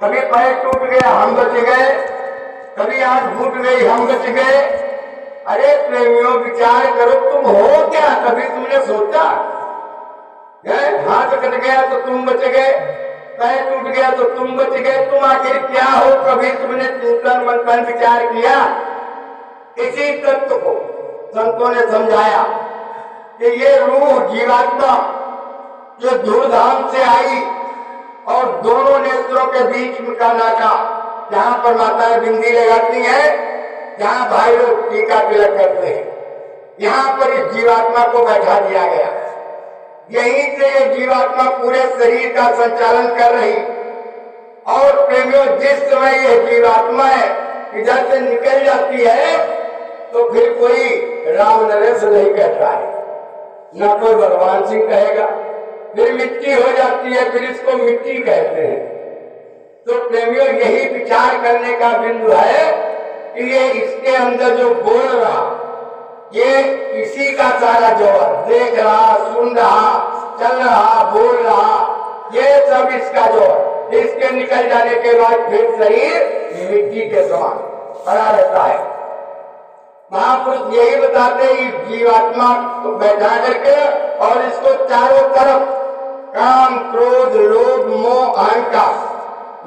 कभी पैर टूट गया हम बच गए, कभी आंख फूट गई हम बच गए। अरे प्रेमियों विचार करो, तुम हो क्या? कभी तुमने सोचा? हाथ कट गया तो तुम बच गए, पैर टूट गया तो तुम बच गए, तुम आखिर क्या हो? कभी तुमने चिंतन मंथन विचार किया? इसी तत्व को संतों ने समझाया कि ये रूह जीवात्मा जो धूमधाम से आई और दोनों नेत्रों के बीच का नाका, जहां पर माताएं बिंदी लगाती हैं, जहां भाई लोग टीका तिलक करते हैं, यहाँ पर इस जीवात्मा को बैठा दिया गया। यहीं से ये जीवात्मा पूरे शरीर का संचालन कर रही। और प्रेमियों, जिस समय ये जीवात्मा है इधर से निकल जाती है तो फिर कोई राम नरेश नहीं कहता है, न कोई भगवान सिंह कहेगा, फिर मिट्टी हो जाती है, फिर इसको मिट्टी कहते हैं। तो प्रेमियों, यही विचार करने का बिंदु है कि ये इसके अंदर जो बोल रहा, ये इसी का सारा जौहर, देख रहा, सुन रहा, चल रहा, बोल रहा, ये सब इसका जौहर। इसके निकल जाने के बाद फिर शरीर मिट्टी के समान पड़ा रहता है। महापुरुष यही बताते हैं, जीवात्मा को बैठा करके और इसको चारों तरफ काम, क्रोध, लोभ, मोह, अहंकार,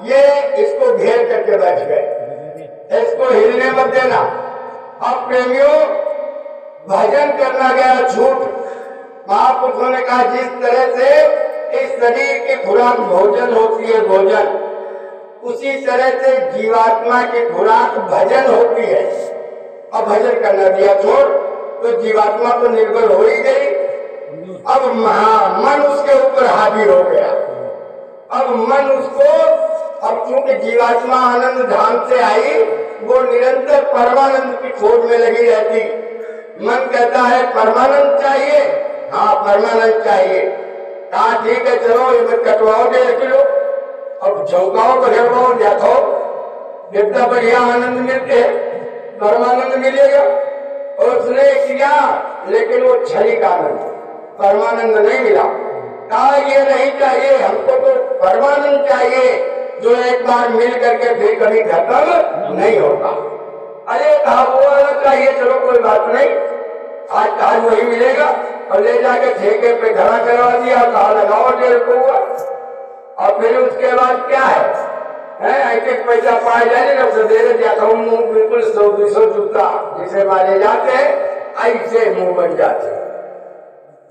ये इसको घेर करके बैठ गए। इसको हिलने मत देना। अब प्रेमियों, भजन करना गया झूठ। महापुरुषों ने कहा जिस तरह से इस शरीर की खुराक भोजन होती है, भोजन, उसी तरह से जीवात्मा की खुराक भजन होती है। अब भजन करना दिया छोड़ तो जीवात्मा तो निर्बल हो ही गई। अब मन उसके ऊपर हावी हो गया। अब मन उसको, अब क्योंकि जीवात्मा आनंद धाम से आई, वो निरंतर परमानंद की खोज में लगी रहती। मन कहता है परमानंद चाहिए, हाँ परमानंद चाहिए। कहा ठीक है, चलो ये मत कटवाओ 1.5 किलो, अब झोंकाओ बघेड़वाओ जाओ, जितना बढ़िया आनंद मिलते है, परमानंद मिलेगा। और उसने किया, लेकिन वो क्षणिक आनंद, परमानंद नहीं मिला। कहा ये नहीं चाहिए, हमको तो परमानंद चाहिए जो एक बार मिल करके फिर कभी खत्म नहीं होगा। अरे कहा वो वाला चाहिए, चलो कोई बात नहीं, आज वही मिलेगा। और ले जाके ठेके पे घड़ा करवा दिया, कहा लगाओ 1.5 को हुआ। और फिर उसके बाद क्या है एक पैसा पाए जाए ना, तो दे जाता हूँ बिल्कुल 100-200 जूता जिसे मारे जाते हैं, ऐसे मुंह बन जाते।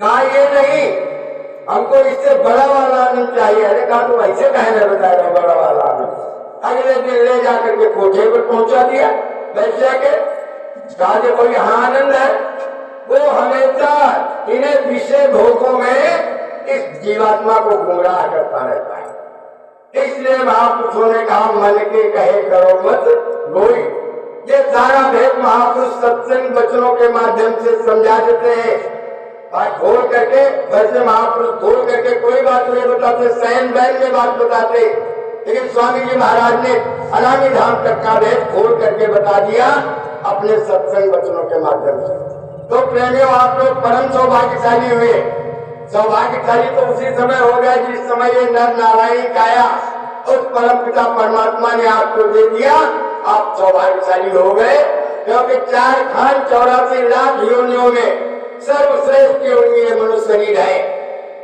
कहा ये नहीं, हमको इससे बड़ा वाला आनंद चाहिए। अरे कहा तो ऐसे कहने बताएगा बड़ा वाला आनंद। अगले दिन ले जाकर के कोठे पर पहुंचा दिया, बैठ जाके कहा देखो यहाँ आनंद है। वो हमेशा इन्हें विषय भोगों में इस जीवात्मा को गुमराह करता रहता है। इसलिए महापुरुषों ने कहा मन के कहे करो मत गोई। ये सारा भेद महापुरुष सत्संग वचनों के माध्यम से समझा देते हैं। बात खोल करके, वैसे महापुरुष खोल करके कोई बात नहीं बताते, सहन बहन में बात बताते, लेकिन स्वामी जी महाराज ने अनामी धाम तक का भेद खोल करके बता दिया अपने सत्संग वचनों के माध्यम से। तो प्रेमियों, आप लोग परम सौभाग्यशाली हुए। सौभाग्यशाली तो उसी समय हो गया जिस समय ये नर नारायण काया उस परम पिता परमात्मा ने आपको दे दिया। आप सौभाग्यशाली हो गए, क्योंकि 4 खान 84 लाख योनियों में सर्वश्रेष्ठ योनि मनुष्य शरीर है।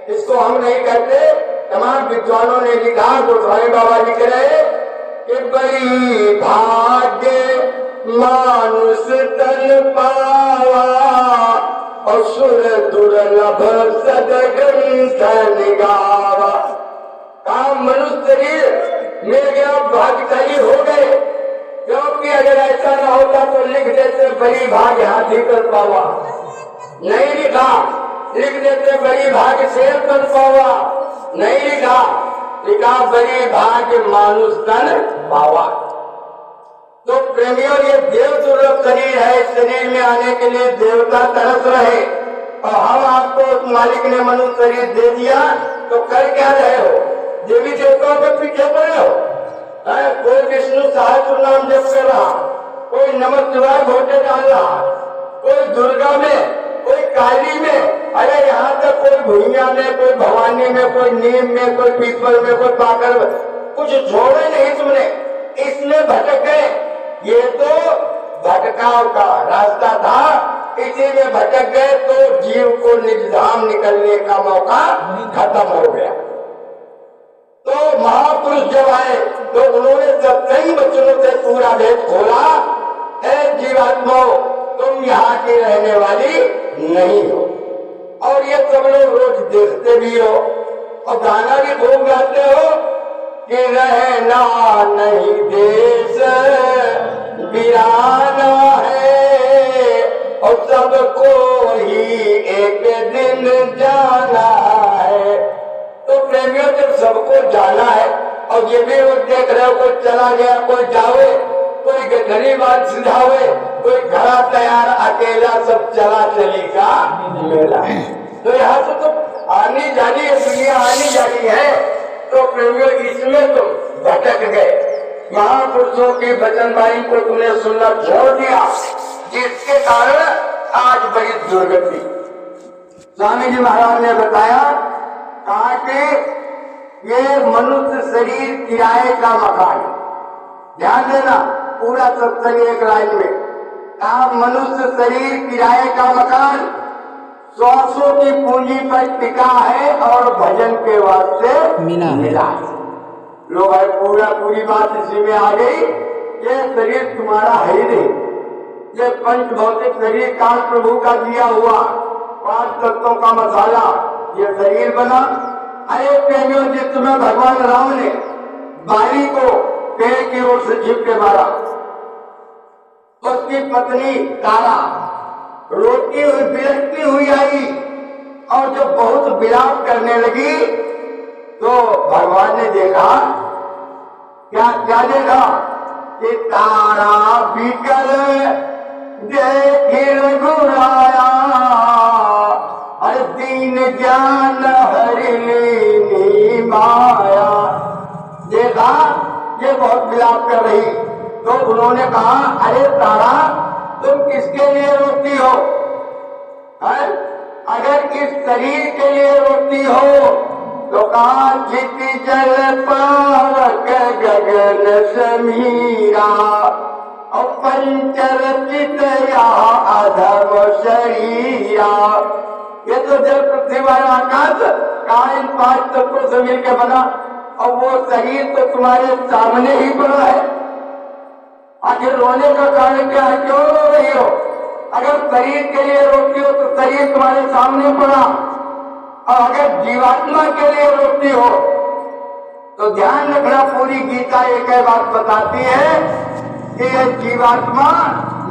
इसको हम नहीं कहते, तमाम विद्वानों ने लिखा, गोस्वामी बाबा लिख रहे कि बड़ी भाग्य मानुष तन पावा, असुर दुर्लभ सदग्रंथ निगावा। काम मनुष्य शरीर मिल गया, भाग्यशाली हो गए। क्योंकि अगर ऐसा न होता तो लिख देते बड़ी भाग्य हाथी कर पावा, नहीं लिखा। लिख देते बड़ी भाग्य शेर कर पावा, नहीं लिखा। लिखा बड़ी भाग्य मानुष तन पावा। तो प्रेमियों, ये देव दुर्लभ शरीर है। इस शरीर में आने के लिए देवता तरस रहे, और हम आपको मालिक ने मनुष्य शरीर दे दिया, तो कर क्या रहे हो? देवी देवताओं के पीछे पड़े हो। कोई विष्णु सहस्त्र नाम जप कर रहा, कोई नमः शिवाय घोटे डाल रहा, कोई दुर्गा में, कोई काली में, अरे यहाँ तक कोई भूमिया में, कोई भवानी में, कोई नीम में, कोई पीपल में, कोई पागल में, कुछ छोड़े नहीं तुमने, इसमें भटक गए। ये तो भटकाव का रास्ता था, इसी में भटक गए तो जीव को निजधाम निकलने का मौका खत्म हो गया। तो महापुरुष जब आए तो उन्होंने जब कई वचनों से पूरा भेद खोला, है जीवात्मा तुम यहाँ की रहने वाली नहीं हो, और ये सब लोग रोज देखते भी हो और गाना भी खूब गाते हो कि रहना नहीं देश वीराना है और सबको ही एक दिन जाना है। तो प्रेमियों जब सबको जाना है और ये भी लोग देख रहे हो, कोई चला गया, कोई जावे, कोई गरीब सुझावे, कोई घड़ा तैयार अकेला, सब चला चली का मेला। तो यहाँ से तो आनी जानी है, दुनिया आनी जानी है। तो प्रेमियों इसमें तुम भटक गए, महापुरुषों की वचनवाणी को तुमने सुनना छोड़ दिया, जिसके कारण आज बड़ी दुर्गति। स्वामी जी महाराज ने बताया, कहा कि ये मनुष्य शरीर किराए का मकान, ध्यान देना पूरा सत्संग एक लाइन में कहा, मनुष्य शरीर किराए का मकान, श्वासों की पूंजी पर टिका है और भजन के वास्ते मिला। लो भाई पूरी बात इसी में आ गई। ये शरीर तुम्हारा है ही नहीं, ये पंच भौतिक शरीर काल प्रभु का दिया हुआ 5 तत्वों का मसाला ये शरीर बना। अरे प्रेमियों, जिसमें भगवान राम ने बाली को पेड़ की ओर से झिप के मारा, उसकी पत्नी तारा रोती हुई बिलखती हुई आई और जब बहुत विलाप करने लगी तो भगवान ने देखा, क्या देखा कि तारा बिकल देख रघुराया और दीन ज्ञान हरिणी माया। देखा ये बहुत विलाप कर रही, तो उन्होंने कहा, अरे तारा तुम किसके लिए रोती हो? अगर इस शरीर के लिए रोती हो तो कहा, क्षिति जल पावक गगन समीरा और पंचरचित अधम शरीरा। ये तो जल पृथ्वी वाला आकाश कहा इन 5 तत्वों से मिलकर बना, और वो शरीर तो तुम्हारे सामने ही पड़ा है। आखिर रोने का कारण क्या है, क्यों रो रही हो? अगर शरीर के लिए रोती हो तो शरीर तुम्हारे सामने पड़ा, और अगर जीवात्मा के लिए रोती हो तो ध्यान रखना, पूरी गीता एक ही बात बताती है कि ये जीवात्मा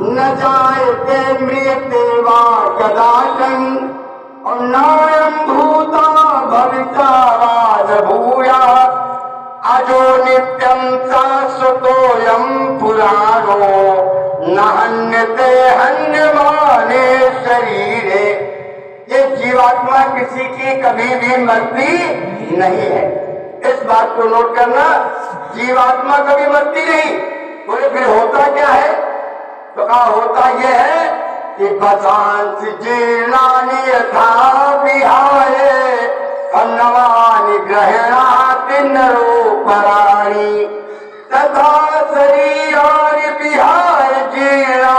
न जायते मृत्यते वा कदाचन और नायं भूता भविता वा न भूया अजो नित्यं शाश्वतोऽयं पुराणो न हन्यते हन्यमाने शरीरे। ये जीवात्मा किसी की कभी भी मरती नहीं है, इस बात को नोट करना। जीवात्मा कभी मरती नहीं। बोले फिर होता क्या है? तो कहा होता यह है कि बसांस जीर्णानि यथा विहाय अन्नवानि ग्रहणाति नरोपराणि तथा शरीराणि विहाय जीर्णा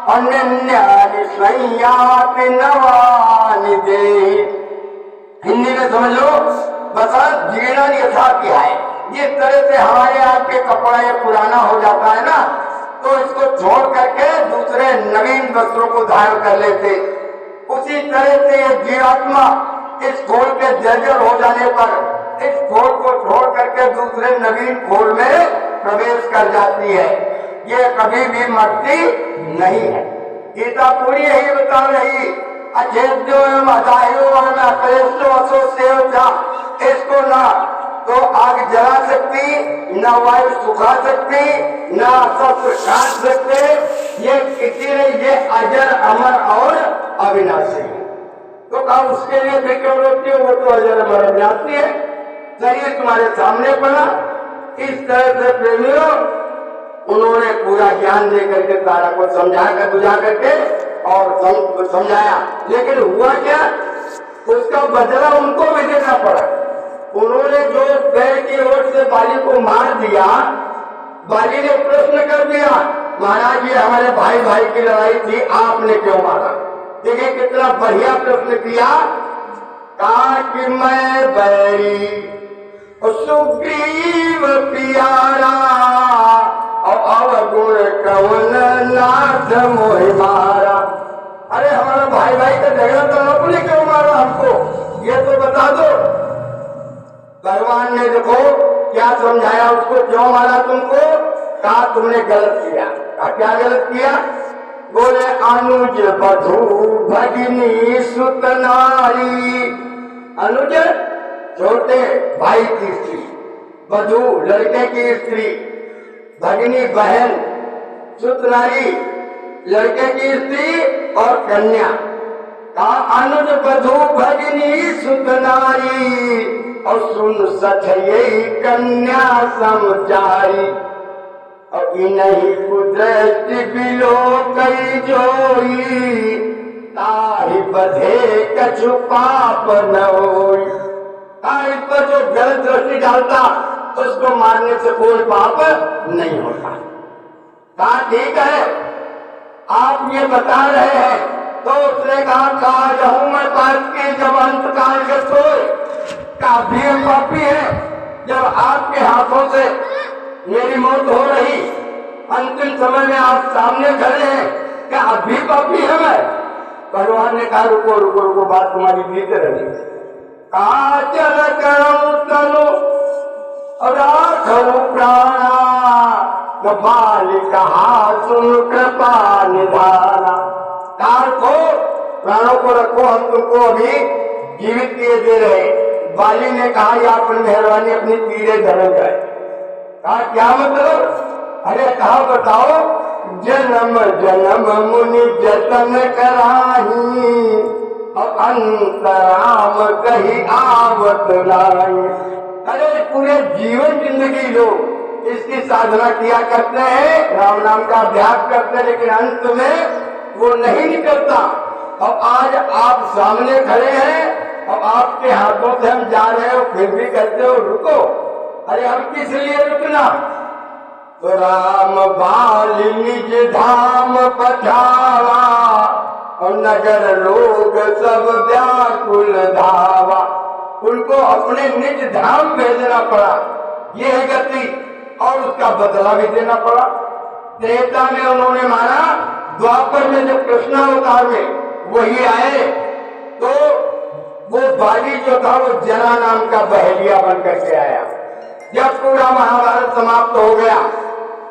अन्यानि संयाति नवानि देहि। हिंदी में समझ लो, बसांस जीर्णानि यथा विहाय। जिस तरह से हमारे आपके कपड़ा ये पुराना हो जाता है ना, तो इसको छोड़ करके दूसरे नवीन वस्त्रों को धारण कर लेते, उसी तरह से ये जीवात्मा इस खोल के जर्जर हो जाने पर इस खोल को छोड़ करके दूसरे नवीन खोल में प्रवेश कर जाती है। ये कभी भी मरती नहीं है। गीता पूरी यही बता रही, अछेद्यो अदायो इसको ना तो आग जला सकती, न वायु सुखा सकती, न शस्त्र काट सकते। ये किसी ने ये अजर अमर और अविनाशी है। तो कहा उसके लिए फिर क्यों रोकती हो? वो तो अजर अमर अविनाशी है, शरीर तुम्हारे सामने पड़ा। इस तरह से प्रेमियों उन्होंने पूरा ज्ञान दे करके तारा को समझा कर बुझा करके और समझाया, लेकिन हुआ क्या? उसका बदला उनको भी देना पड़ा। उन्होंने जो पैर की ओर से बाली को मार दिया, बाली ने प्रश्न कर दिया, महाराज ये हमारे भाई भाई की लड़ाई थी, आपने क्यों मारा? देखिए कितना बढ़िया प्रश्न किया। कहा कि मैं बैरी सुग्रीव प्यारा और अवगुण कवन नाथ मोहि मारा। अरे हमारा भाई भाई का झगड़ा तो आपने क्यों मारा हमको, ये तो बता दो। भगवान ने देखो क्या समझाया उसको, क्यों मारा तुमको? कहा तुमने गलत किया। कहा क्या गलत किया? बोले अनुज बधू भगिनी सुत नारी। अनुज छोटे भाई की स्त्री, बधू लड़के की स्त्री, भगिनी बहन, सुत नारी लड़के की स्त्री और कन्या। कहा अनुज बधू भगिनी सुत नारी और सुन सच यही कन्या समझाई और इन्हीं कुदरती बिलो कई जोई ताहि बधे कछु पाप न होई। इस पर जो गलत दृष्टि डालता उसको मारने से कोई पाप नहीं होता। कहा ठीक है आप ये बता रहे हैं, तो उसने कहा रहूं मैं पास के जब अंत काल के सोए काफी पापी है, जब आपके हाथों से मेरी मौत हो रही, अंतिम समय में आप सामने खड़े हैं, क्या अभी पापी है मैं? भगवान ने कहा रुको रुको रुको, बात तुम्हारी बीते रही। कहा चल करूं तनु राखू प्राणा, बाली कहा सुन कृपा निधाना। काल को प्राणों को रखो, हम तुमको अभी जीवित किए दे रहे। बाली ने कहा या अपनी मेहरबानी अपनी तीरे धर जाए। कहा क्या मतलब? अरे कहा बताओ, जन्म जन्म मुनि जतन कराही और अंतराम कही आवत लाई। अरे पूरे जीवन जिंदगी लोग इसकी साधना किया करते हैं, राम नाम का अभ्यास करते हैं, लेकिन अंत में वो नहीं निकलता। और आज आप सामने खड़े हैं और आपके हाथों से हम जा रहे हो, फिर भी कहते हो रुको। अरे हम किस लिए रुकना? तो राम बाली निज धाम पठावा और नगर लोग सब व्याकुल धावा। उनको अपने निज धाम भेजना पड़ा, ये है गति, और उसका बदला भी देना पड़ा। त्रेता में उन्होंने मारा, द्वापर में जब कृष्णावतार में वही आए तो वो बाली जो था वो जना नाम का बहेलिया बन करके आया। जब पूरा महाभारत समाप्त हो गया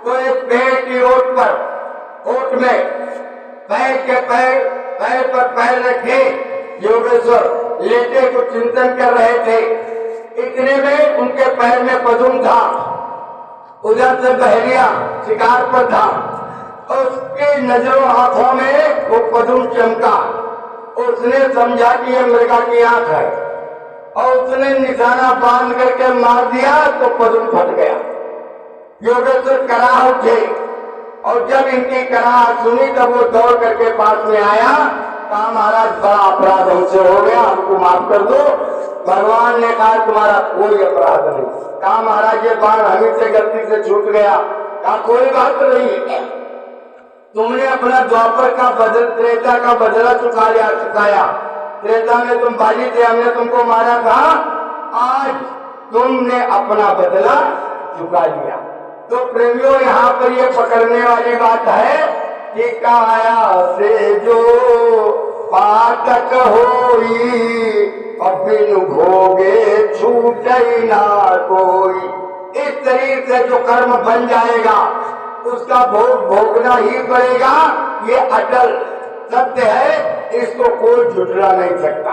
तो एक पेड़ की ओट में पैर पर पैर रखे योगेश्वर लेटे को चिंतन कर रहे थे। इतने में उनके पैर में पदुम था, उधर से बहेलिया शिकार पर था, उसके नजरों हाथों में वो पदुम चमका। उसने समझा कि ये मृगा की आंख है और उसने निशाना बांध करके मार दिया तो पदुम फट गया। योगेश्वर कराह उठे और जब इनकी कराह सुनी तब वो दौड़ करके पास में आया। कहा महाराज बड़ा अपराध हमसे हो गया, हमको माफ कर दो। भगवान ने कहा तुम्हारा कोई अपराध नहीं। कहा महाराज ये बाण हमें से गलती से छूट गया। कहा कोई बात नहीं, तुमने अपना द्वापर का बदल त्रेता का बदला चुकाया। त्रेता में तुम बाली थे, हमने तुमको मारा था, आज तुमने अपना बदला चुका लिया। तो प्रेमियों यहाँ पर ये पकड़ने वाली बात है कि काया से जो पातक होई और बिनु भोगे छूटे ना कोई। इस शरीर से जो कर्म बन जाएगा उसका भोग भोगना ही पड़ेगा, ये अटल सत्य है, इसको कोई झुठला नहीं सकता।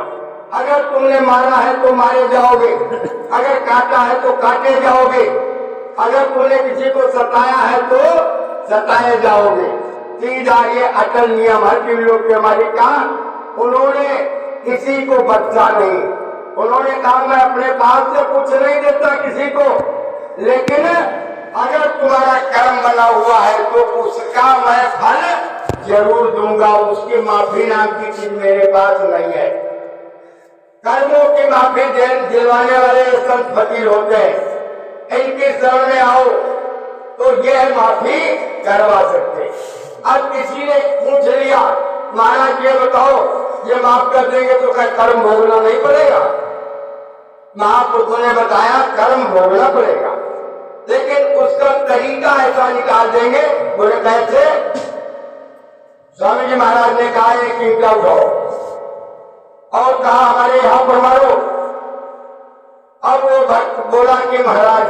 अगर तुमने मारा है तो मारे जाओगे, अगर काटा है तो काटे जाओगे, अगर तुमने किसी को सताया है तो सताए जाओगे। सीधा ये अटल नियम है कि लोग के हमारी का। उन्होंने किसी को बख्शा नहीं, उन्होंने कहा मैं अपने पास से कुछ नहीं देता किसी को, लेकिन अगर तुम्हारा कर्म बना हुआ है तो उसका मैं फल जरूर दूंगा, उसकी माफी नाम की चीज मेरे पास नहीं है। कर्मों की माफी दिलवाने वाले संत फकीर होते हैं, इनकी शरण में आओ तो यह माफी करवा सकते। अब किसी ने पूछ लिया, महाराज ये बताओ, ये माफ कर देंगे तो क्या कर्म भोगना नहीं पड़ेगा? महापुरुषों ने बताया कर्म भोगना पड़ेगा, लेकिन उसका तरीका ऐसा निकाल देंगे। बोले कैसे? स्वामी जी महाराज ने कहा एक ईंटा उठाओ और कहा हमारे यहाँ पर मारो। अब वो भक्त बोला कि महाराज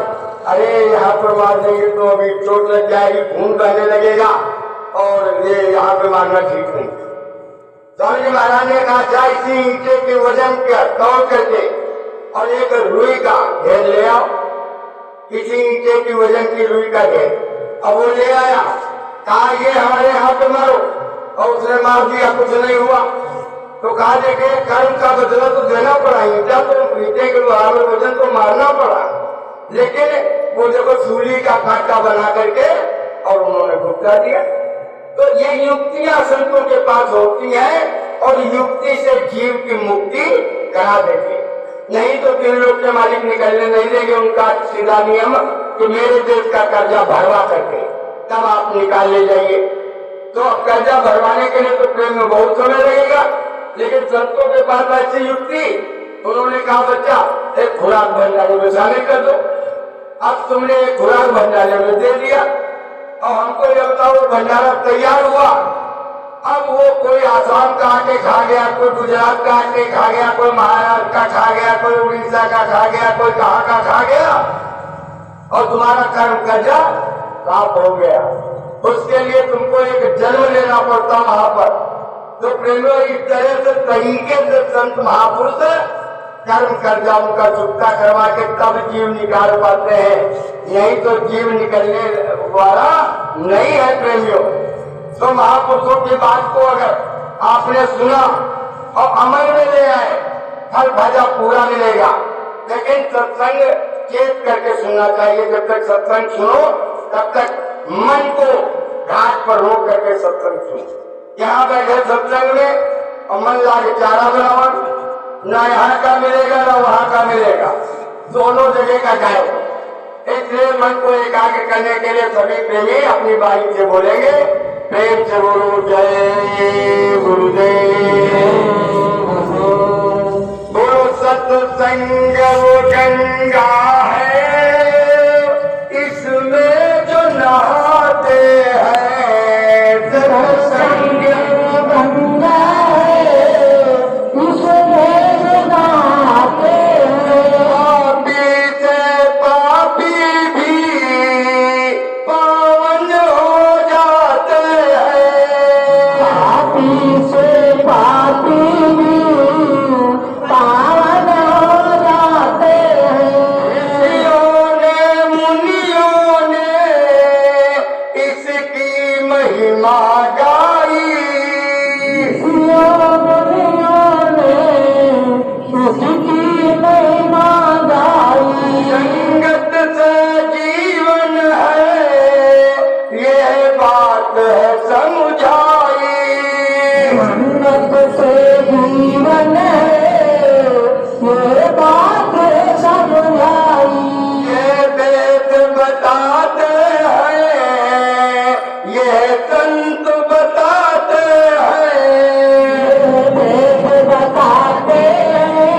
अरे यहाँ पर मार देंगे तो अभी चोट लग जाएगी, खून बहने लगेगा और ये यहाँ पे मारना ठीक नहीं। स्वामी जी महाराज ने कहा अच्छा इसी ईंटे के वजन का तौल करके और एक रुई का ढेर ले आओ, किसी ईंटे की वजन की रुई का ढेर। अब वो ले आया, कहा ये हमारे यहाँ पे मारो, और उसने मार दिया, कुछ नहीं हुआ। तो कहा देखे कर्म का बदला तो देना पड़ा, ईंटा तो ईंटे के बराबर वजन तो मारना पड़ा, लेकिन वो देखो सूली का कांटा बना करके और उन्होंने भुगता दिया। तो ये युक्तियां संतों के पास होती है और युक्ति से जीव की मुक्ति करा देती है। नहीं तो तीन लोग के मालिक निकलने नहीं देंगे। उनका सीधा नियम कि मेरे देश का कर्जा भरवा करके तब आप निकाल ले जाइए। तो कर्जा भरवाने के लिए तो प्रेम में बहुत समय लगेगा, लेकिन संतों के पास ऐसी युक्ति, उन्होंने कहा बच्चा एक खुराक भंडारे में शामिल कर दो। अब तुमने एक खुराक भंडारे में दे दिया और हमको जब तक वो भंडारा तैयार हुआ, अब वो कोई आसाम का आके खा गया, कोई गुजरात का आके खा गया, कोई महाराष्ट्र का खा गया, कोई उड़ीसा का खा गया, कोई कहाँ का खा गया और तुम्हारा कर्म कर्जा साफ हो गया। उसके लिए तुमको एक जन्म लेना पड़ता वहां पर। तो प्रेमियों इस तरह से तरीके से संत महापुरुष कर्म कर्जा उनका चुकता करवा के तब जीव निकाल पाते हैं, नहीं तो जीव निकलने वाला नहीं है प्रेमियों। तो महापुरुषों की बात को अगर आपने सुना और अमल में ले आए, फल भजा पूरा मिलेगा। लेकिन सत्संग चेत करके सुनना चाहिए। जब तक सत्संग सुनो तब तक मन को घाट पर रोक करके सत्संग सुनो। यहाँ बैठे सत्संग में और मन लागे चारा बनावन, ना यहाँ का मिलेगा ना वहां का मिलेगा, दोनों जगह का जाएगा। इसलिए मन को एकाग्र करने के लिए सभी प्रेमी अपनी बारी से बोलेंगे, प्रेम से बोलो जय गुरुदेव। बोलो सत्संग वो गंगा है, इसमें जो नहाते हैं। सत्संग गंगा है, इसमें जो नहाते हैं। पापी से पापी भी पावन हो जाते हैं। पापी से पापी भी पावन हो जाते हैं। ऋषियों ने मुनियों ने इसकी महिमा गाई। ऋषियों मुनियों ने इसकी महिमा गाई। संगत से जीवन है, यह बात है समझाई। संगत से जीवन है, ये बात है समझाई। ये वेद बताते हैं, ये संत बताते हैं। वेद बताते हैं,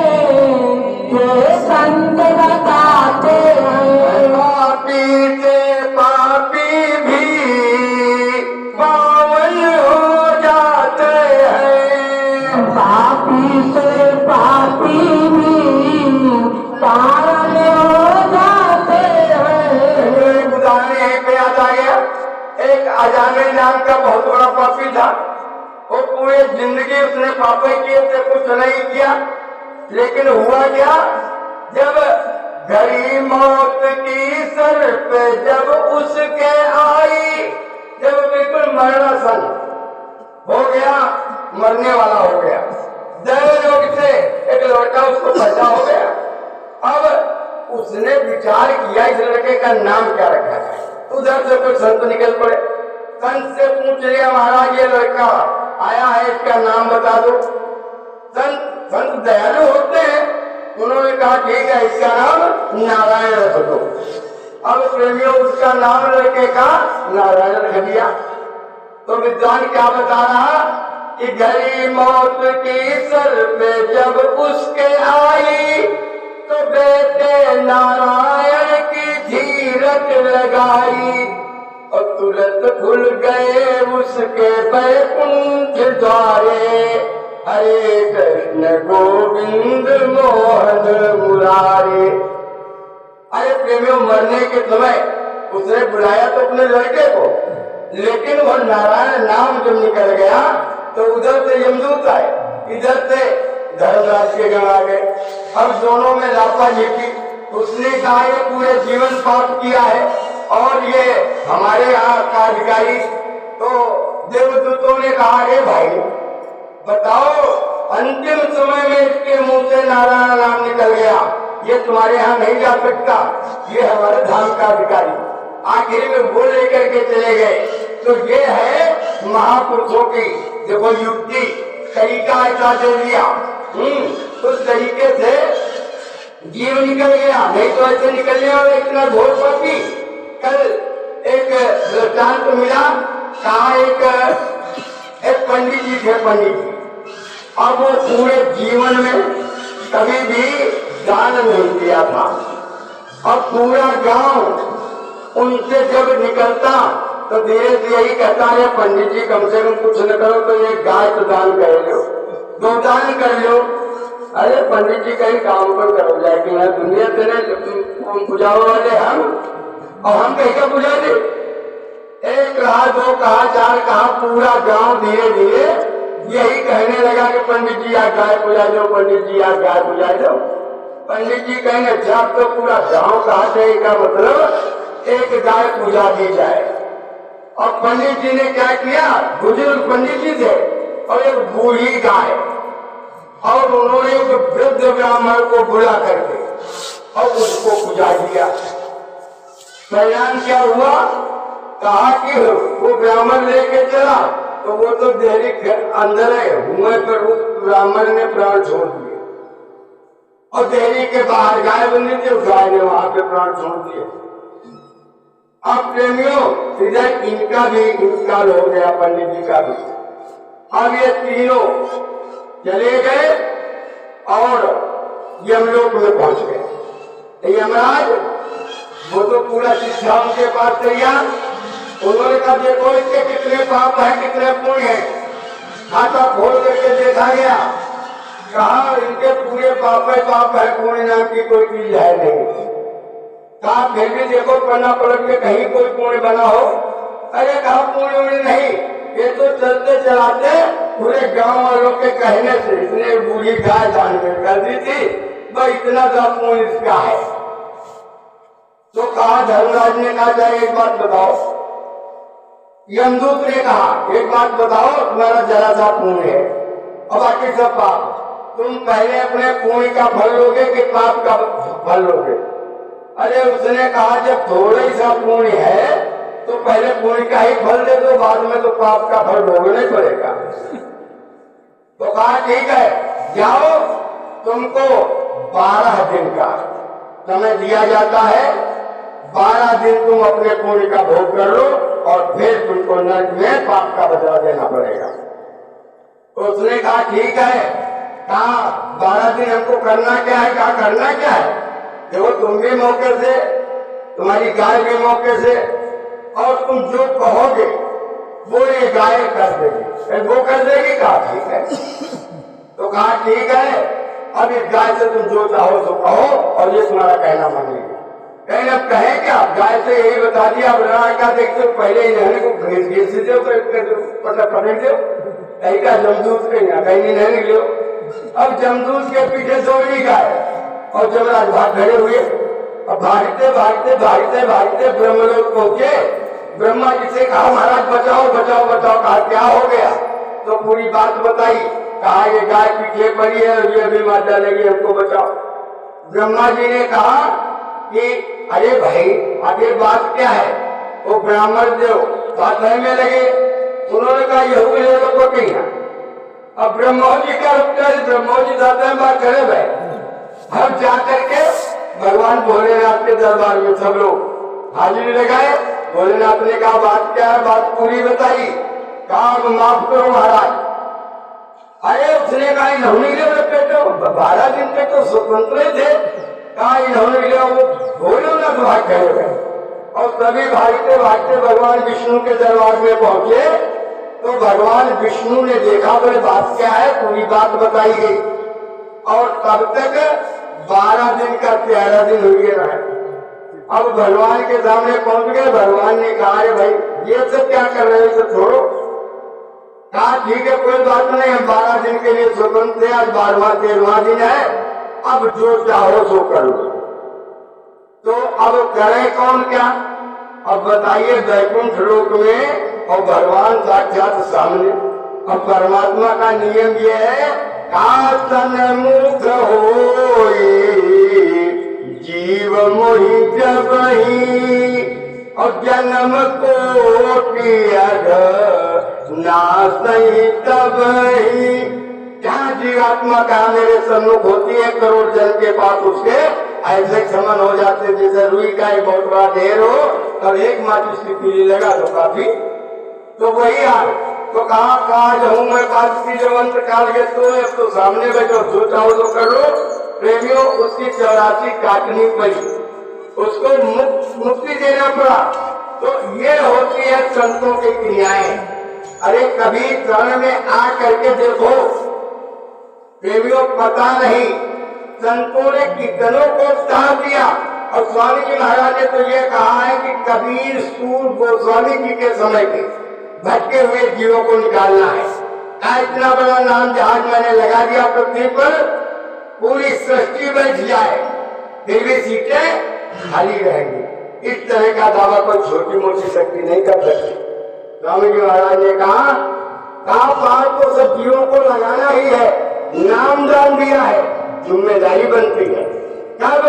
ये संत बताते हैं। पापी से पापी भी पावन हो जाते हैं। पापी से पापी भी पावन हो जाते हैं। एक उदाहरण यहीं पे याद आ गया। एक अजामिल नाम का बहुत बड़ा पापी था। वो पूरे जिंदगी उसने पापे किए थे, कुछ नहीं किया, लेकिन हुआ क्या, जब घड़ी मौत की सर पे जब उसके आई, जब बिल्कुल मरणासन हो गया, मरने वाला हो गया, दैवयोग से एक लड़का उसको पैदा हो गया। अब उसने विचार किया इस लड़के का नाम क्या रखा जाए। उधर से कुछ संत निकल पड़े, संत से पूछ लिया महाराज ये लड़का आया है, इसका नाम बता दो। संत संत दयालु होते हैं। उन्होंने कहा ठीक है, इसका नाम नारायण रख दो। अब प्रेमियों उसका नाम लड़के का नारायण रख दिया। तो विद्वान क्या बता रहा कि घड़ी मौत की सर पे जब उसके आई, तो बेटे नारायण की धीरज लगाई, और तुरंत खुल गए उसके बैकुंठ द्वारे। हरे कृष्ण गोविंद मोहन मुरारे। अरे प्रेमियों, मरने के समय उसने बुलाया तो अपने लड़के को, लेकिन वो नारायण नाम जब निकल गया तो उधर से यमदूत आए, इधर से धर्मराज के गण आ गए। अब दोनों में लापरवाही। उसने कहा ये पूरे जीवन पाप किया है और ये हमारे यहाँ का अधिकारी। तो देवदूतों ने कहा अरे भाई बताओ, अंतिम समय में इसके मुंह से नारायण नाम निकल गया, ये तुम्हारे यहाँ नहीं जा सकता, ये हमारे धाम का अधिकारी। आखिर में वो लेकर के चले गए। तो ये है महापुरुषों की देखो युक्ति, तरीका ऐसा दे दिया। उस तरीके से जीव निकल गया, नहीं तो ऐसे निकलने वाले इतना घोर पापी। कल एक दृष्टांत मिला, कहा एक पंडित जी थे, पंडित जी। अब वो पूरे जीवन में कभी भी दान नहीं दिया था। अब पूरा गांव उनसे जब निकलता तो धीरे धीरे यही कहता है पंडित जी कम से कम कुछ न करो तो ये गाय तो दान कर लो, 2 दान कर लो। अरे पंडित जी कहीं काम पर करो जाए कि दुनिया से बुझाओ वाले हम, और हम कहीं का बुझा दे। 1 कहा, 2 कहा, 4 कहा, पूरा गांव धीरे धीरे यही कहने लगा कि पंडित जी आप गाय पूजा दो, पंडित जी आप गाय पूजा दो। पंडित जी कहेंगे अच्छा अब तो पूरा गांव कहा का मतलब एक गाय पूजा दी जाए। और पंडित जी ने क्या किया, बुजुर्ग पंडित जी थे और एक बूढ़ी गाय, और उन्होंने एक वृद्ध ब्राह्मण को बुला करके और उसको पूजा दिया। परिणाम क्या हुआ, कहा कि वो ब्राह्मण लेके चला तो वो तो देहरी अंदर है, हुए पर उस ब्राह्मण ने प्राण छोड़ दिए। और देहरी के बाहर गाय बंदी थी, उस गाय ने वहां पे प्राण छोड़ दिए। अब प्रेमियों इधर इनका भी इंतकाल हो गया, पंडित जी का भी। अब ये तीनों चले गए और यमलोक में पहुंच गए। यमराज वो तो पूरा शिक्षा उनके पास तैयार। उन्होंने कहा देखो इसके कितने पाप है कितने पुण्य है। खाता खोल करके देखा गया, कहा इनके पूरे पाप है, पुण्य नाम की कोई चीज है नहीं। कहा फिर भी देखो पन्ना पलट के कहीं कोई पुण्य बना हो। अरे कहा पुण्य नहीं, ये तो चलते चलाते पूरे गांव वालों के कहने से इसने बूढ़ी गाय दान कर दी थी, भाई इतना सा पुण्य इसका है। तो कहा धर्मराज ने कहा जाए एक बात बताओ। यमदूत ने कहा एक बात बताओ, तुम्हारा जरा सा पुण्य है और बाकी सब पाप। तुम पहले अपने पुण्य का फल लोगे कि पाप का फल लोगे? अरे उसने कहा जब थोड़ा ही सा पुण्य है तो पहले पुण्य का ही फल दे दो, बाद में तो पाप का फल भोगना ही पड़ेगा। तो कहा ठीक है जाओ, तुमको 12 दिन का समय दिया जाता है, 12 दिन तुम अपने पुण्य का भोग कर लो और फिर तुमको नरक में पाप का बदला देना पड़ेगा। तो उसने कहा ठीक है। कहा 12 दिन हमको करना क्या है? कहा करना क्या है, देखो तुम भी मौके से, तुम्हारी गाय भी मौके से, और तुम जो कहोगे वो ये गाय कर देगी। वो कर देगी? कहा ठीक है। तो कहा ठीक है, अब इस गाय से तुम जो चाहो तो कहो और ये तुम्हारा कहना मानेगी। कहीं अब कहे क्या, गाय से यही बता दिया। अब क्या देखते हो, पहले ही नहने को घिस दो मतलब पकड़ दो, कहीं का जमदूत के यहाँ कहीं नहीं निकलो। अब जमदूत के पीछे दौड़ी गाय और जमराज भाग खड़े हुए और भागते भागते भागते भागते ब्रह्मलोक पहुंचे। ब्रह्मा जी से कहा महाराज बचाओ बचाओ बचाओ। कहा क्या हो गया? तो पूरी बात बताई। कहा ये गाय पीछे पड़ी है और ये अभी मार डालेगी, हमको बचाओ। ब्रह्मा जी ने कहा कि अरे भाई आगे बात क्या है? वो ब्राह्मण देव बात में लगे। उन्होंने कहा ये हुए लोगों को कहीं अब ब्रह्मा जी क्या रुकता है, ब्रह्मा जी जाते हैं बात करे भाई। हम जा करके भगवान भोलेनाथ के दरबार में सब लोग हाजिरी लगाए। भोलेनाथ ने कहा बात क्या है, बात पूरी बताई। कहा माफ करो महाराज। अरे उसने कहा इन्होंने बेटो 12 दिन तक तो स्वतंत्र थे, कहा इन्होंने वो भोलेनाथ भाग गए। और सभी भागते भगवान विष्णु के दरबार में पहुंचे तो भगवान विष्णु ने देखा बोले बात क्या है, पूरी बात बताई गई। और तब तक 12 दिन का 13 दिन हो गया है। अब भगवान के सामने पहुंच गए। भगवान ने कहा अरे भाई ये सब क्या कर रहे हो, इसे छोड़ो। कहा ठीक है कोई बात नहीं, हम 12 दिन के लिए स्वतंत्र थे, आज 12वां 13वां दिन है, अब जो चाहो सो करो। तो अब करे कौन क्या, अब बताइए। वैकुंठ लोक में और भगवान साक्षात सामने। अब परमात्मा का नियम ये है कातन मुख होई जीव मोहि जबहि और जन्म कोटि नासई तबहि। जहाँ जीवात्मा का मेरे सम्मुख होती है करोड़ जन के पास उसके ऐसे क्षमन हो जाते जैसे रुई का एक बहुत बड़ा ढेर हो और एक माचिस की पीली लगा दो काफी, तो वही हाल। तो कहा जाऊं मैं काश की जवंत काल के, तो अब तो सामने बैठो जो चाहो तो कर लो। प्रेमियों उसकी 84 काटनी पड़ी, उसको मुक्ति देना पड़ा। तो ये होती है संतों की क्रियाएं। अरे कभी चरण में आ करके देखो प्रेमियों, पता नहीं संतों ने कितनों को उत्साह दिया। और स्वामी जी महाराज ने तो ये कहा है कि कबीर सूर गोस्वामी जी के समय के भटके हुए जीवों को निकालना है। इतना बड़ा नाम जहाज मैंने लगा दिया पृथ्वी पर, पूरी सृष्टि बैठ जाए फिर भी सीटें खाली रहेंगी। इस तरह का दावा कोई छोटी मोटी शक्ति नहीं कर सकती। स्वामी जी महाराज ने कहा पार तो सब जीवों को लगाना ही है, नाम दान दिया है, जिम्मेदारी बनती है। तब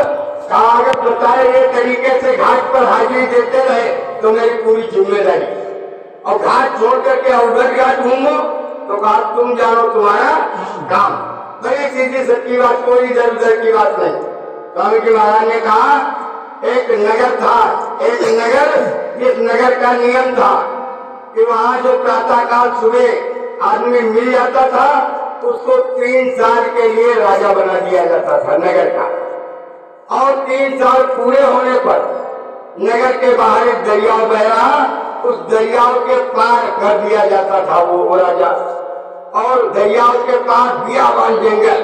कागज बताए ये तरीके से घाट पर हाजिरी देते रहे तो मेरी पूरी जिम्मेदारी। और घाट छोड़ करके अवगत घाट घूमो तो घाट तुम जानो तुम्हारा काम। बड़ी सीधी सच्ची बात, कोई इधर उधर की बात नहीं। स्वामी जी महाराज ने कहा एक नगर था, एक नगर, इस नगर का नियम था कि वहाँ जो प्रातः काल सुबह आदमी मिल जाता था उसको 3 साल के लिए राजा बना दिया जाता था नगर का। और 3 साल पूरे होने पर नगर के बाहर एक दरियाव बह रहा, उस दरियाव के पार कर दिया जाता था वो राजा। और दरियाव के पास बियाबान जंगल,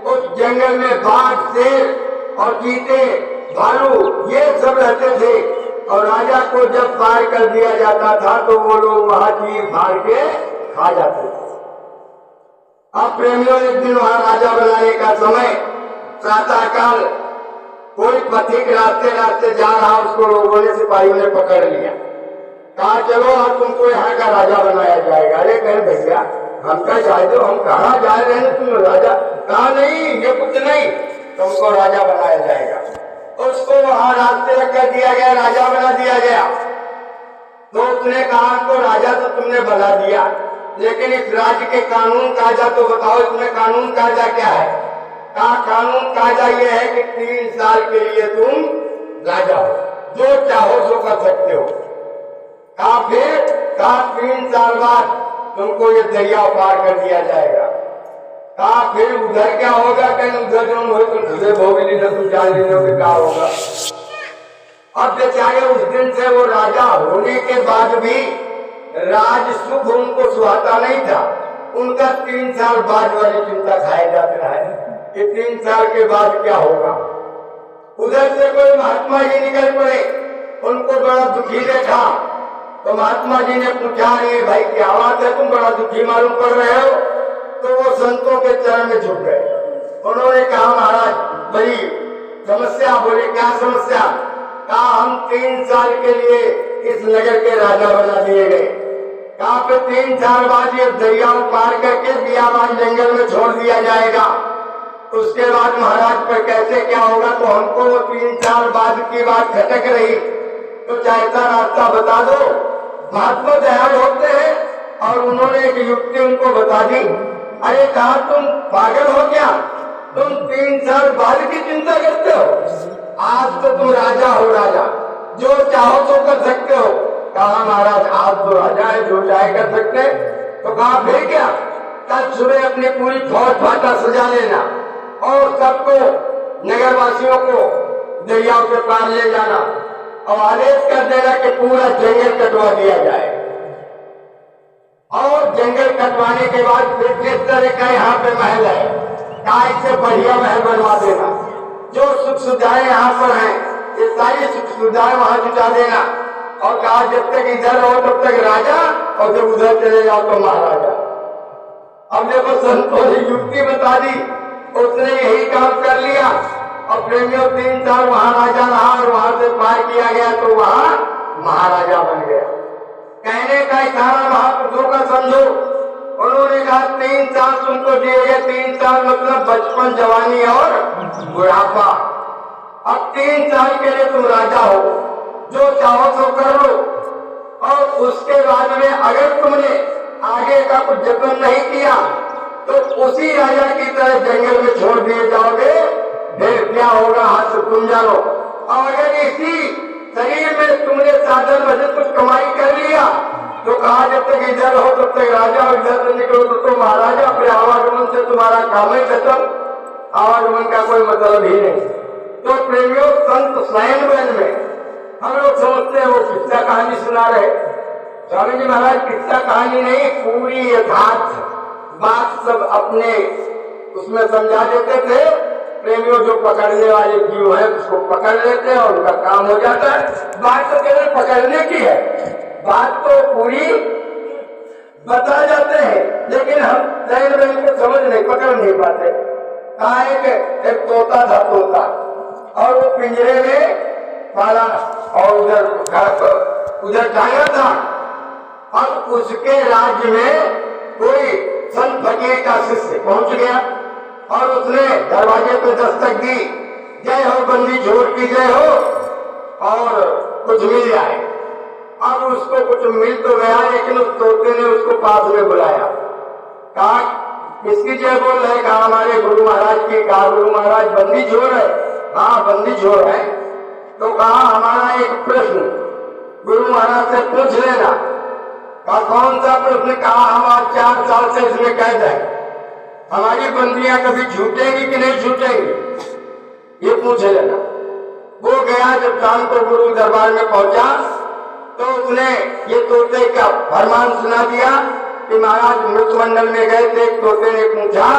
उस जंगल में बाघ, शेर और चीते, भालू ये सब रहते थे। और राजा को जब पार कर दिया जाता था तो वो लोग वहां चीर फाड़ के खा जाते थे। अब प्रेमियों एक दिन वहां राजा बनाने का समय प्रातः काल कोई पथिक रास्ते जा रहा, उसको लोगों ने सिपाहियों ने पकड़ लिया। कहा चलो अब तुमको यहाँ का राजा बनाया जाएगा। अरे कहे भैया हमका जाए दो, हम कहाँ जा रहे हैं, तुम राजा। कहा नहीं ये कुछ नहीं, तुमको राजा बनाया जाएगा। उसको वहां रास्ते रख कर दिया गया, राजा बना दिया गया। तो उसने कहा तो राजा तो तुमने बना दिया, लेकिन इस राज्य के कानून कायदा तो बताओ, इसमें कानून कायदा क्या है। कहा कानून कायदा ये है कि 3 साल के लिए तुम राजा हो, जो चाहो सो कर सकते हो। कहा फिर, कहा 3 साल बाद तुमको ये दरिया पार कर दिया जाएगा। कहा फिर उधर क्या होगा, कहीं उधर जो हो तुम खुदे भोगली न तुम जान लेने क्या होगा। अब बेचारे उस दिन से वो राजा होने के बाद भी राज सुख उनको सुहाता नहीं था। उनका 3 साल बाद वाली चिंता खाया जाता रहा है कि 3 साल के बाद क्या होगा। उधर से कोई महात्मा जी निकल पड़े, उनको बड़ा दुखी देखा तो महात्मा जी ने पूछा ये भाई क्या बात है, तुम बड़ा दुखी मालूम पड़ रहे हो। तो वो संतों के चरण में झुक गए। उन्होंने कहा महाराज बड़ी समस्या। बोले क्या समस्या। कहा हम 3 साल के लिए इस नगर के राजा बना दिए गए। कहा फिर 3 साल बाद ये दरिया पार करके बियाबान जंगल में छोड़ दिया जाएगा, उसके बाद महाराज पर कैसे क्या होगा। तो हमको वो 3 साल बाद की बात खटक रही, तो चाहता रास्ता बता दो। महात्मा दयाल होते हैं और उन्होंने एक युक्ति उनको बता दी। अरे कहा तुम पागल हो क्या? तुम 3 साल बाद की चिंता करते हो? आज तो तुम राजा हो, राजा जो चाहो तो कर सकते हो। कहा महाराज आज तो राजा है, जो चाहे कर सकते। तो कहा फिर क्या? कल सुबह अपनी पूरी फौज फाटा सजा लेना और सबको नगरवासियों को दरियाओं के पार ले जाना और आदेश कर देना कि पूरा जंगल कटवा दिया जाए। और जंगल कटवाने के बाद फिर जिस तरह का यहाँ पे महल है, काय से बढ़िया महल बनवा देना। जो सुख सुविधाएं यहाँ पर हैं, ये सारी सुख सुविधाएं वहां जुटा देना। और कहा जब तक इधर हो तब तक राजा, और जब उधर चले जाओ तो महाराजा। अब जब संतों ने युक्ति बता दी, उसने यही काम कर लिया। और प्रेमियों 3 साल वहां राजा रहा और वहां से पार किया गया तो वहां महाराजा बन गया। कहने का इशारा महापुरुषों का समझो। उन्होंने कहा 3 साल तुमको दिए गए, 3 साल मतलब बचपन, जवानी और बुढ़ापा। अब 3 साल के लिए तुम राजा हो, जो चाहो तो कर लो। और उसके बाद में अगर तुमने आगे का कुछ जतन नहीं किया तो उसी राजा की तरह जंगल में छोड़ दिए जाओगे। फिर क्या होगा हाथ से तुम जानो। और अगर इसी शरीर में तुमने साधन वजन कुछ कमाई कर लिया तो कहा जब तक इधर हो तब तक राजा, और इधर से निकलो तो महाराजा। फिर आवागमन से तुम्हारा काम ही खत्म, आवागमन का कोई मतलब ही नहीं। तो प्रेमियों संत स्वयं में हम लोग समझते हैं वो किस्सा कहानी सुना रहे। स्वामी जी महाराज किस्सा कहानी नहीं, पूरी यथार्थ बात सब अपने उसमें समझा देते थे। प्रेमियों जो पकड़ने वाले जीव है उसको पकड़ लेते हैं और उनका काम हो जाता है। बात तो केवल पकड़ने की है, बात तो पूरी बता जाते हैं, लेकिन हम जैन बहन को समझ नहीं, पकड़ नहीं पाते। कहा एक तोता था, तोता, और वो पिंजरे में पाला और उधर टांगा था। अब उसके राज्य में कोई संत फकीर का शिष्य पहुंच गया और उसने दरवाजे पे दस्तक दी, जय हो बंदी छोड़ की जय हो और कुछ मिल जाए। अब उसको कुछ मिल तो गया, लेकिन उस तोते ने उसको पास में बुलाया। कहा किसकी जय बोल रहे? कहा हमारे गुरु महाराज की। कहा गुरु महाराज बंदी छोड़ है? हाँ बंदी छोड़ है। तो कहा हमारा एक प्रश्न गुरु महाराज से पूछ लेना। कहा कौन सा प्रश्न? कहा हम आज 4 साल से इसमें कैद है, हमारी बंदियां कभी छूटेंगी कि नहीं छूटेंगी, ये पूछ लेना। वो गया, जब शाम को गुरु दरबार में पहुंचा तो उसने ये तोते का फरमान सुना दिया कि महाराज मृत मंडल में गए थे, तोते ने पूछा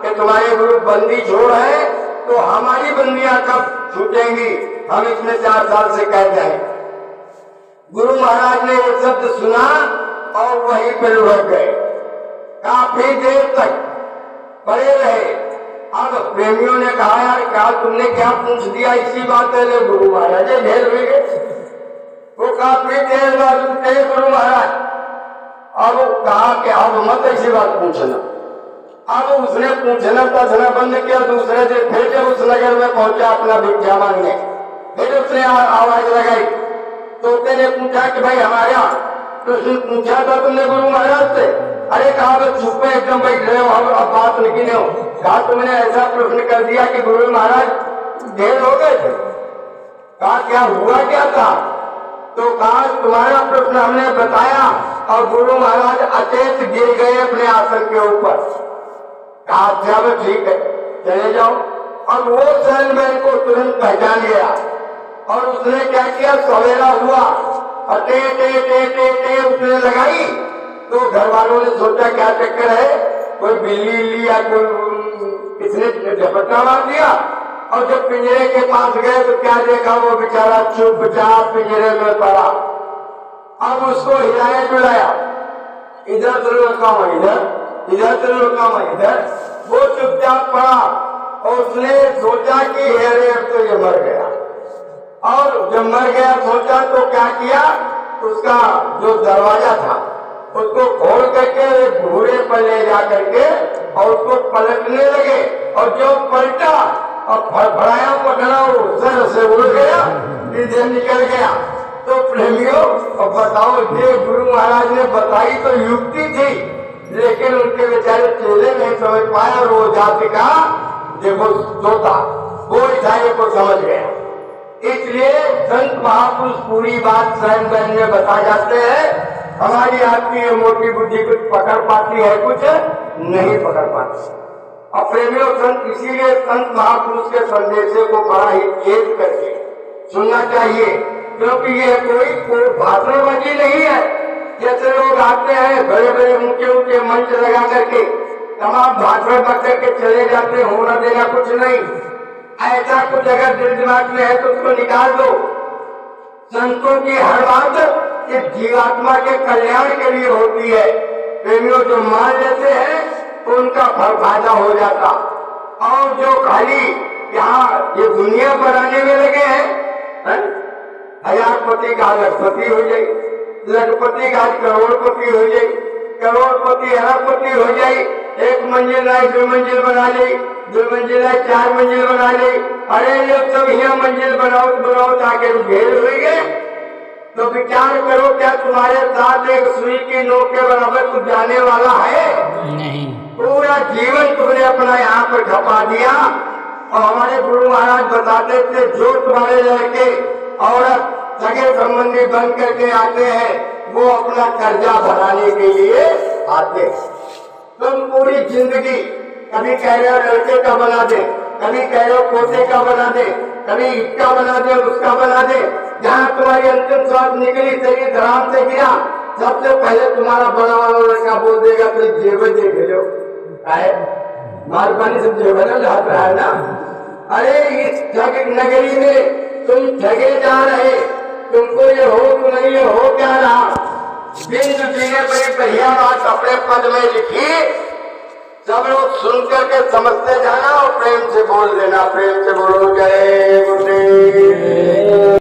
कि तुम्हारे गुरु बंदी छोड़ है तो हमारी बंदियां कब छूटेंगी, हम इसमें 4 साल से कैद हैं। गुरु महाराज ने ये शब्द सुना और वहीं पर रुक गए। काफी देर तक पड़े रहे। अब प्रेमियों ने कहा यार क्या तुमने क्या पूछ दिया, इसी बात है। गुरु महाराज ढेर हुए गए। वो काफी देर बाद उठे गुरु महाराज और वो कहा कि अब मत ऐसी बात पूछना। अब उसने पूछना तछना बंद किया। दूसरे दिन फिर जब उस नगर में पहुंचा अपना भिक्षा मांगने, फिर उसने आवाज लगाई। तोते ने पूछा कि भाई हमारा प्रश्न पूछा था तुमने गुरु महाराज से? अरे कहा बस चुप में एकदम बैठ रहे हो, अब बात लिखी हो। कहा तुमने ऐसा प्रश्न कर दिया कि गुरु महाराज ढेर हो गए थे। कहा क्या हुआ क्या था? तो कहा तुम्हारा प्रश्न हमने बताया और गुरु महाराज अचेत गिर गए अपने आसन के ऊपर। कहा अच्छा ठीक है चले जाओ। और वो सैनमैन को तुरंत पहचान गया और उसने क्या किया, सवेरा हुआ और टे टे टे टे टे उसने लगाई। तो घर वालों ने सोचा क्या चक्कर है, कोई बिल्ली या कोई किसने झपट्टा मार दिया। और जब पिंजरे के पास गए तो क्या देखा, वो बेचारा चुपचाप पिंजरे में पड़ा। अब उसको हिलाया डुलाया, इधर से लुकाओ इधर, इधर से लुकाओ इधर। वो चुपचाप पड़ा और उसने सोचा कि अरे अब तो ये मर गया। और जब मर गया सोचा तो क्या किया, उसका जो दरवाजा था उसको खोल करके घूरे पर ले जा करके और उसको पलटने लगे। और जो पलटा और फड़फड़ाया पकड़ा, वो सर से उड़ गया, नीचे निकल गया। तो प्रेमियों अब बताओ, ये गुरु महाराज ने बताई तो युक्ति थी, लेकिन उनके बेचारे चेले नहीं समझ पाए और वो जाति का देखो तोता वो ईसाइयों को समझ गया। इसलिए संत महापुरुष पूरी बात स्वयं बहन में बता जाते हैं। हमारी आपकी ये मोटी बुद्धि कुछ पकड़ पाती है, कुछ नहीं पकड़ पाती। और प्रेमियों संत इसीलिए संत महापुरुष के संदेशों को बड़ा ही तेज करके सुनना चाहिए, क्योंकि ये कोई भाषणबाजी नहीं है। जैसे लोग आते हैं बड़े बड़े ऊंचे ऊंचे मंच लगा करके तमाम भाषण कर करके चले जाते, होना देना कुछ नहीं। ऐसा कुछ अगर दिल दिमाग में है तो उसको निकाल दो। संतों की हर बात इस जीवात्मा के कल्याण के लिए होती है। प्रेमियों जो मान लेते हैं तो उनका फल फायदा हो जाता, और जो खाली यहाँ ये दुनिया बनाने में लगे हैं, हजारपति का लखपति हो जाए, लखपति का करोड़पति हो जाए, करोड़पति अरबपति हो जाए, एक मंजिल है 2 मंजिल बना ले, 2 मंजिल है 4 मंजिल बना ले। अरे जब सब यहाँ मंजिल बनाओ ताकि घेर हुई गए तो विचार करो, क्या तुम्हारे साथ एक सुई की नोक के बराबर कुछ जाने वाला है? नहीं। पूरा जीवन तुमने अपना यहाँ पर खपा दिया। और हमारे गुरु महाराज बताते थे, जो तुम्हारे लड़के औरत सगे संबंधी बन करके आते हैं वो अपना कर्जा भराने के लिए आते हैं। तुम पूरी जिंदगी कभी कह रहे हो लड़के का बना दे, कभी कह रहे हो पोते का बना दे, कभी इसका बना दे, उसका बना दे। जहाँ तुम्हारी अंतिम श्वास निकली, शरीर धराम से गिरा, सबसे पहले तुम्हारा बड़ा वाला लड़का बोल देगा तो जेब देख लो, माल पानी सब जेब हाथ रहा है ना। अरे इस नगरी में तुम ठगे जा रहे, तुमको ये हो तो नहीं, ये हो क्या रहा। बिंदु जी ने बड़ी बढ़िया बात अपने पद में लिखी, सब लोग सुन करके समझते जाना और प्रेम से बोल देना। प्रेम से बोलो जय गुरुदेव।